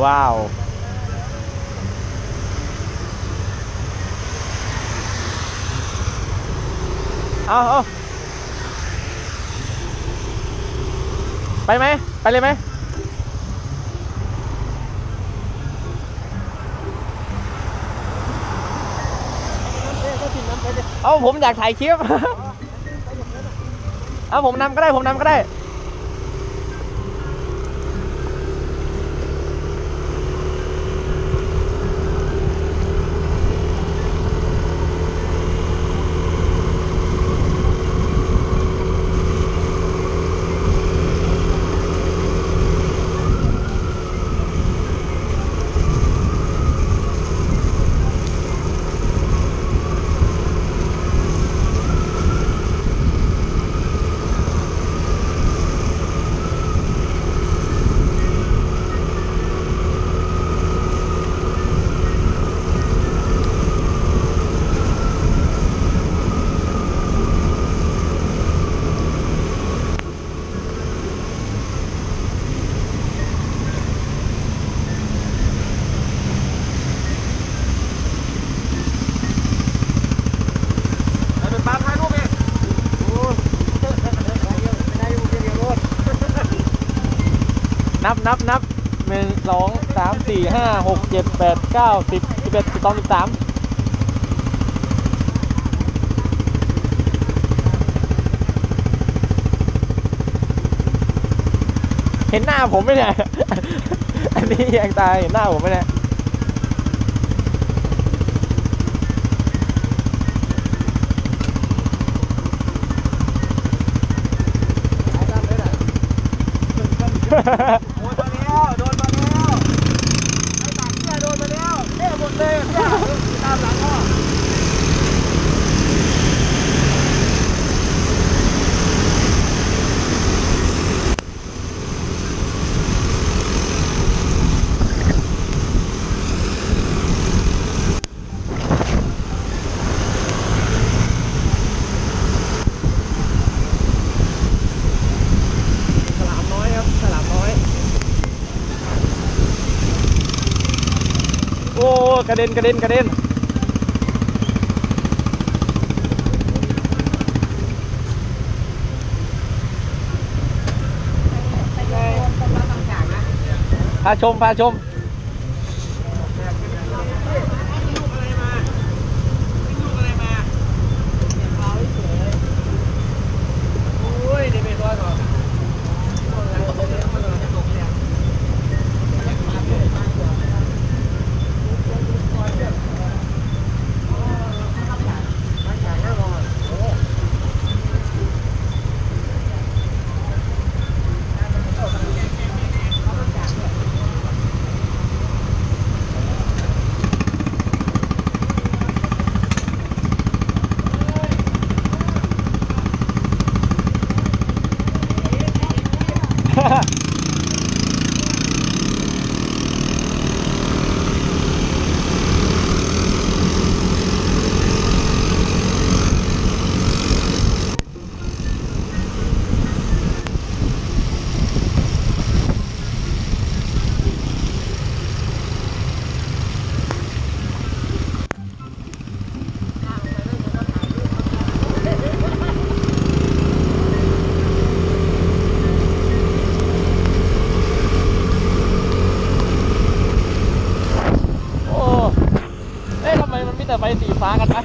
ว้าวเอาไปไหมไปเลยไหมเอาผมอยากถ่ายคลิปเอาผมนำก็ได้ผมนำก็ได้นับ1 2 3 4 5 6 7 8 9 10 11 12 13เห็นหน้าผมไหมเนี่ย อันนี้แยงตาเห็นหน้าผมไหมเนี่ยโดนมาแล้วไอ้ตัดเนี่ยโดนมาแล้วเนี่ยหมดเลยเนี่ยตามหลังพ่อฉลามน้อยครับฉลามน้อยโอ้กระเด็นพาชมทำไมมันมีแต่ไฟสีฟ้ากันนะ